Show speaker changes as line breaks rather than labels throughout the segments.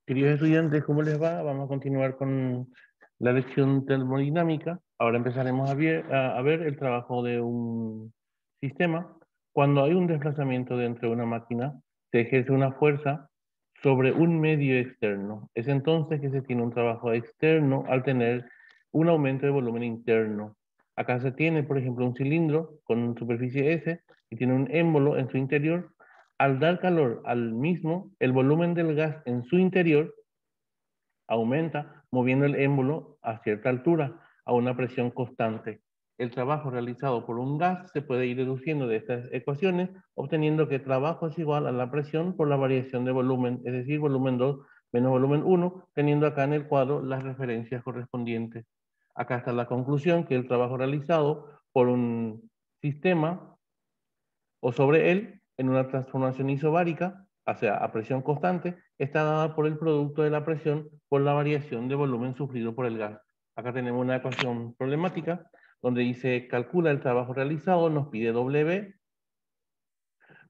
Queridos estudiantes, ¿cómo les va? Vamos a continuar con la lección termodinámica. Ahora empezaremos a ver el trabajo de un sistema. Cuando hay un desplazamiento dentro de una máquina, se ejerce una fuerza sobre un medio externo. Es entonces que se tiene un trabajo externo al tener un aumento de volumen interno. Acá se tiene, por ejemplo, un cilindro con superficie S y tiene un émbolo en su interior. Al dar calor al mismo, el volumen del gas en su interior aumenta moviendo el émbolo a cierta altura, a una presión constante. El trabajo realizado por un gas se puede ir deduciendo de estas ecuaciones, obteniendo que trabajo es igual a la presión por la variación de volumen, es decir, volumen 2 menos volumen 1, teniendo acá en el cuadro las referencias correspondientes. Acá está la conclusión, que el trabajo realizado por un sistema o sobre él en una transformación isobárica, o sea, a presión constante, está dada por el producto de la presión por la variación de volumen sufrido por el gas. Acá tenemos una ecuación problemática donde dice calcula el trabajo realizado, nos pide W.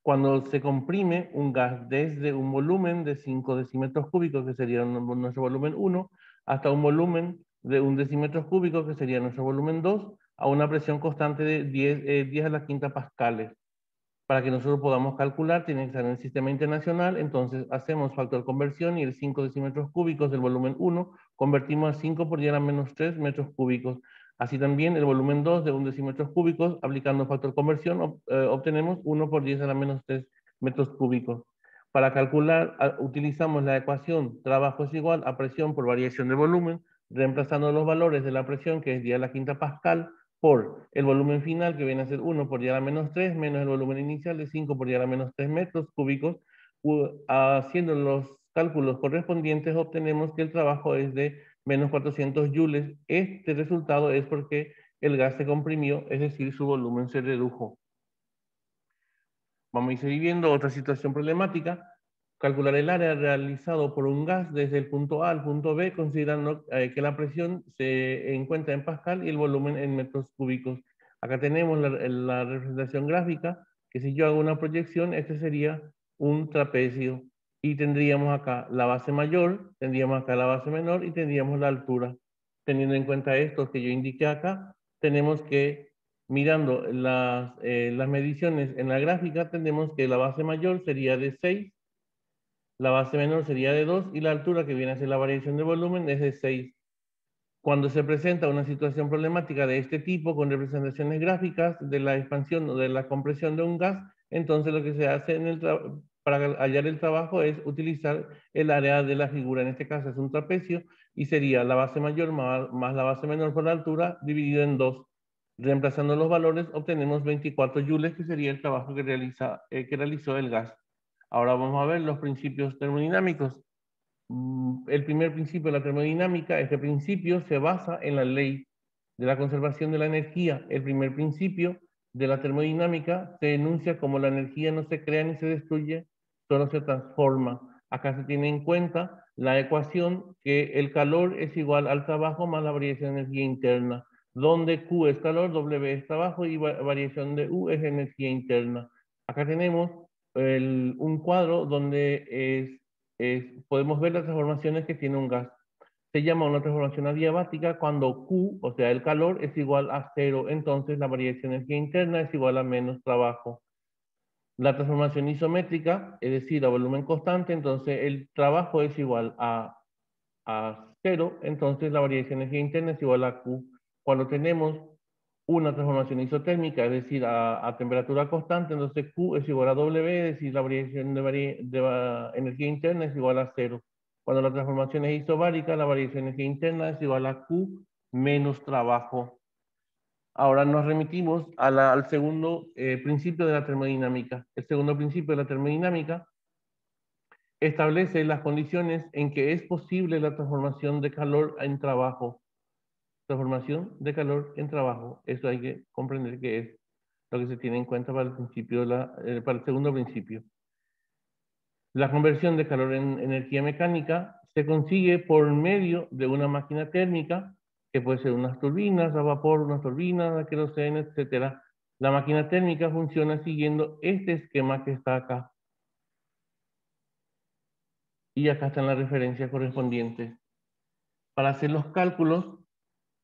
Cuando se comprime un gas desde un volumen de 5 decímetros cúbicos, que sería nuestro volumen 1, hasta un volumen de 1 decímetro cúbico, que sería nuestro volumen 2, a una presión constante de 10 a la quinta pascales. Para que nosotros podamos calcular, tiene que estar en el sistema internacional, entonces hacemos factor conversión y el 5 decímetros cúbicos del volumen 1 convertimos a 5 por 10 a la menos 3 metros cúbicos. Así también el volumen 2 de 1 decímetros cúbicos, aplicando factor conversión, obtenemos 1 por 10 a la menos 3 metros cúbicos. Para calcular, utilizamos la ecuación trabajo es igual a presión por variación de volumen, reemplazando los valores de la presión, que es 10 a la quinta pascal, por el volumen final, que viene a ser 1 por 10 a la menos 3, menos el volumen inicial de 5 por 10 a la menos 3 metros cúbicos. Haciendo los cálculos correspondientes, obtenemos que el trabajo es de menos 400 joules. Este resultado es porque el gas se comprimió, es decir, su volumen se redujo. Vamos a ir viendo otra situación problemática. Calcular el área realizado por un gas desde el punto A al punto B, considerando que la presión se encuentra en pascal y el volumen en metros cúbicos. Acá tenemos la representación gráfica, que si yo hago una proyección, este sería un trapecio. Y tendríamos acá la base mayor, tendríamos acá la base menor y tendríamos la altura. Teniendo en cuenta esto que yo indiqué acá, tenemos que mirando las mediciones en la gráfica, tenemos que la base mayor sería de 6, la base menor sería de 2 y la altura, que viene a ser la variación de volumen, es de 6. Cuando se presenta una situación problemática de este tipo con representaciones gráficas de la expansión o de la compresión de un gas, entonces lo que se hace para hallar el trabajo es utilizar el área de la figura. En este caso es un trapecio y sería la base mayor más la base menor por la altura dividido en 2. Reemplazando los valores obtenemos 24 joules, que sería el trabajo que realizó el gas. Ahora vamos a ver los principios termodinámicos. El primer principio de la termodinámica, este principio se basa en la ley de la conservación de la energía. El primer principio de la termodinámica se enuncia como la energía no se crea ni se destruye, solo se transforma. Acá se tiene en cuenta la ecuación que el calor es igual al trabajo más la variación de energía interna, donde Q es calor, W es trabajo y variación de U es energía interna. Acá tenemos un cuadro donde podemos ver las transformaciones que tiene un gas. Se llama una transformación adiabática cuando Q, o sea, el calor, es igual a 0. Entonces la variación de energía interna es igual a menos trabajo. La transformación isométrica, es decir, a volumen constante, entonces el trabajo es igual a 0, entonces la variación de energía interna es igual a Q. Cuando tenemos una transformación isotérmica, es decir, a temperatura constante, entonces Q es igual a W, es decir, la variación de energía interna es igual a 0. Cuando la transformación es isobárica, la variación de energía interna es igual a Q menos trabajo. Ahora nos remitimos al segundo principio de la termodinámica. El segundo principio de la termodinámica establece las condiciones en que es posible la transformación de calor en trabajo. Transformación de calor en trabajo. Eso hay que comprender que es lo que se tiene en cuenta para el principio para el segundo principio. La conversión de calor en energía mecánica se consigue por medio de una máquina térmica, que puede ser unas turbinas a vapor, unas turbinas a queroseno, etc. La máquina térmica funciona siguiendo este esquema que está acá. y acá están las referencias correspondientes. Para hacer los cálculos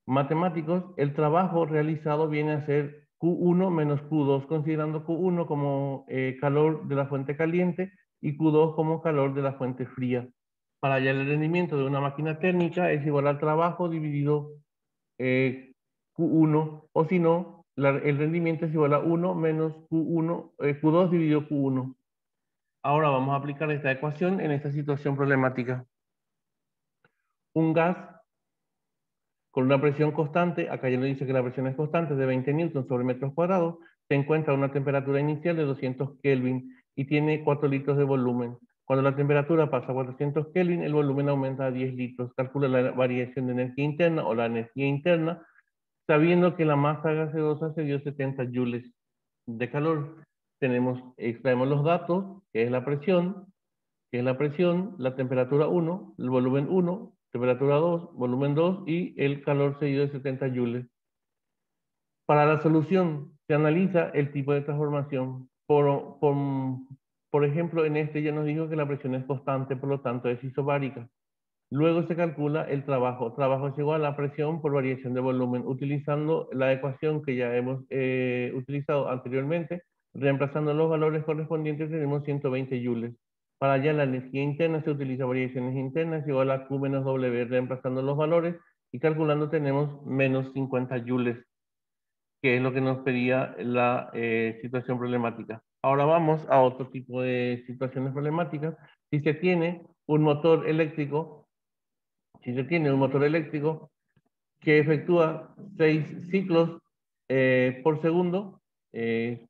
matemáticos, el trabajo realizado viene a ser Q1 menos Q2, considerando Q1 como calor de la fuente caliente y Q2 como calor de la fuente fría. Para hallar el rendimiento de una máquina térmica es igual al trabajo dividido Q1, o si no, el rendimiento es igual a 1 menos Q2 dividido Q1. Ahora vamos a aplicar esta ecuación en esta situación problemática. Un gas con una presión constante, acá ya le dice que la presión es constante, de 20 newtons sobre metros cuadrados, se encuentra a una temperatura inicial de 200 Kelvin y tiene 4 litros de volumen. Cuando la temperatura pasa a 400 Kelvin, el volumen aumenta a 10 litros. Calcula la variación de energía interna o la energía interna, sabiendo que la masa gaseosa se dio 70 joules de calor. Extraemos los datos, que es la presión, la temperatura 1, el volumen 1, temperatura 2, volumen 2 y el calor seguido de 70 joules. Para la solución se analiza el tipo de transformación. Por ejemplo, en este ya nos dijo que la presión es constante, por lo tanto es isobárica. Luego se calcula el trabajo. Trabajo es igual a la presión por variación de volumen, utilizando la ecuación que ya hemos utilizado anteriormente. Reemplazando los valores correspondientes tenemos 120 joules. Para allá la energía interna se utiliza variaciones internas igual a Q menos W, reemplazando los valores y calculando tenemos menos 50 joules, que es lo que nos pedía la situación problemática. Ahora vamos a otro tipo de situaciones problemáticas. Si se tiene un motor eléctrico, que efectúa 6 ciclos por segundo, y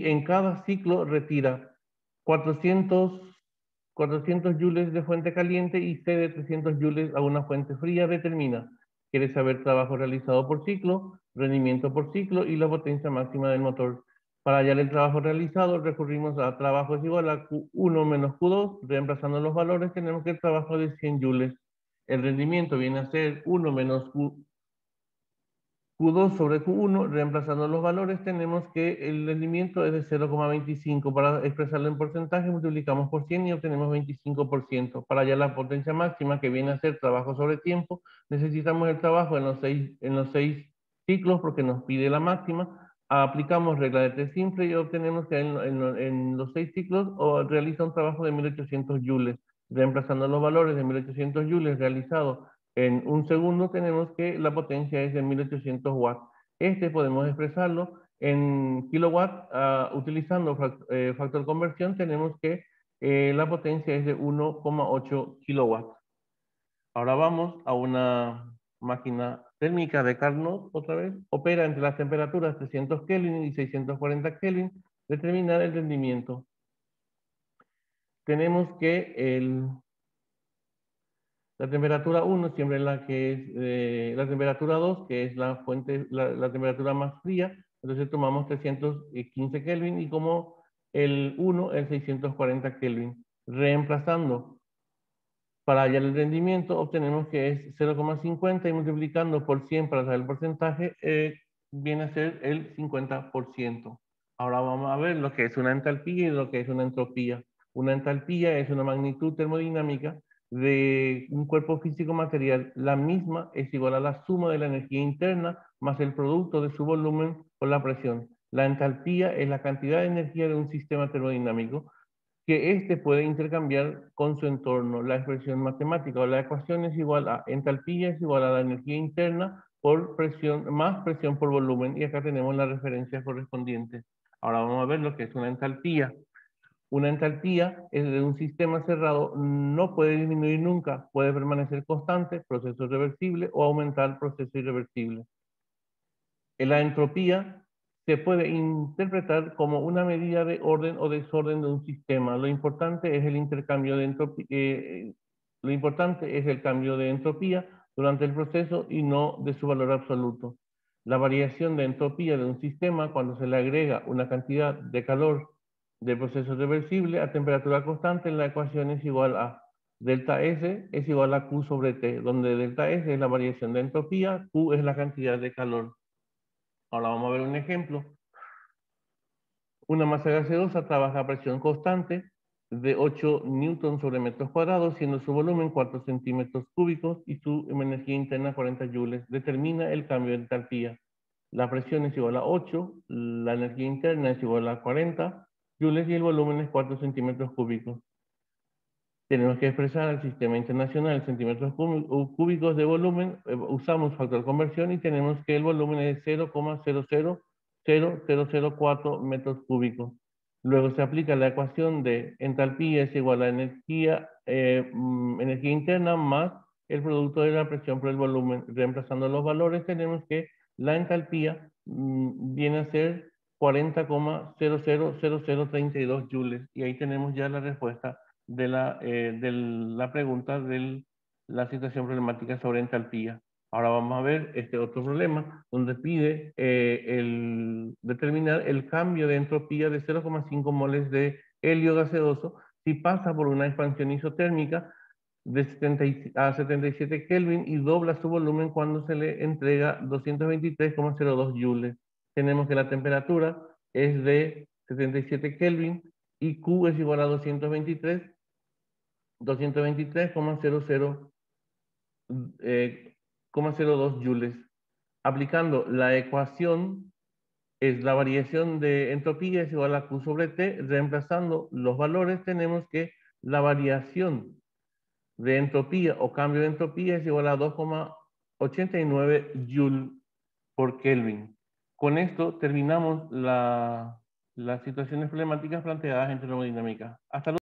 en cada ciclo retira 400 joules de fuente caliente y cede 300 joules a una fuente fría, determina. Quiere saber trabajo realizado por ciclo, rendimiento por ciclo y la potencia máxima del motor. Para hallar el trabajo realizado, recurrimos a trabajo es igual a Q1 menos Q2, reemplazando los valores tenemos que el trabajo de 100 joules. El rendimiento viene a ser 1 menos Q2 sobre Q1, reemplazando los valores, tenemos que el rendimiento es de 0,25. Para expresarlo en porcentaje, multiplicamos por 100 y obtenemos 25%. Para hallar la potencia máxima, que viene a ser trabajo sobre tiempo, necesitamos el trabajo en los seis ciclos, porque nos pide la máxima. Aplicamos regla de 3 simple y obtenemos que en los 6 ciclos realiza un trabajo de 1800 joules. Reemplazando los valores de 1800 joules realizados en un segundo, tenemos que la potencia es de 1800 watts. Podemos expresarlo en kilowatts, utilizando factor conversión, tenemos que la potencia es de 1,8 kilowatts. Ahora vamos a una máquina térmica de Carnot, otra vez. Opera entre las temperaturas 300 Kelvin y 640 Kelvin. Determinar el rendimiento. Tenemos que la temperatura 1 siempre es la que es la temperatura 2, que es la temperatura más fría. Entonces tomamos 315 Kelvin y como el 1 es 640 Kelvin. Reemplazando para hallar el rendimiento, obtenemos que es 0,50 y multiplicando por 100 para saber el porcentaje, viene a ser el 50%. Ahora vamos a ver lo que es una entalpía y lo que es una entropía. Una entalpía es una magnitud termodinámica de un cuerpo físico material. La misma es igual a la suma de la energía interna más el producto de su volumen por la presión. La entalpía es la cantidad de energía de un sistema termodinámico que puede intercambiar con su entorno. La expresión matemática o la ecuación es igual a entalpía es igual a la energía interna por presión más presión por volumen, y acá tenemos las referencias correspondientes. Ahora vamos a ver lo que es una entalpía. Una entalpía es de un sistema cerrado, no puede disminuir nunca, puede permanecer constante, proceso reversible, o aumentar, proceso irreversible. La entropía se puede interpretar como una medida de orden o desorden de un sistema. Lo importante es el intercambio de entropía, lo importante es el cambio de entropía durante el proceso y no de su valor absoluto. La variación de entropía de un sistema cuando se le agrega una cantidad de calor del proceso reversible a temperatura constante en la ecuación es igual a delta S es igual a Q sobre T, donde delta S es la variación de entropía, Q es la cantidad de calor. Ahora vamos a ver un ejemplo. Una masa gaseosa trabaja a presión constante de 8 newtons sobre metros cuadrados, siendo su volumen 4 centímetros cúbicos y su energía interna 40 joules. Determina el cambio de entalpía. La presión es igual a 8, la energía interna es igual a 40 joules y el volumen es 4 centímetros cúbicos. Tenemos que expresar el sistema internacional en centímetros cúbicos de volumen, usamos factor conversión y tenemos que el volumen es 0,000004 metros cúbicos. Luego se aplica la ecuación de entalpía es igual a energía interna más el producto de la presión por el volumen. Reemplazando los valores tenemos que la entalpía viene a ser 40,000032 joules y ahí tenemos ya la respuesta de la pregunta de la situación problemática sobre entalpía. Ahora vamos a ver este otro problema, donde pide determinar el cambio de entropía de 0,5 moles de helio gaseoso si pasa por una expansión isotérmica de 77 Kelvin y dobla su volumen cuando se le entrega 223,02 joules. Tenemos que la temperatura es de 77 Kelvin y Q es igual a 223,02 joules. Aplicando la ecuación, es la variación de entropía es igual a Q sobre T. Reemplazando los valores, tenemos que la variación de entropía o cambio de entropía es igual a 2,89 joule por Kelvin. Con esto terminamos las situaciones problemáticas planteadas en termodinámica. Hasta luego.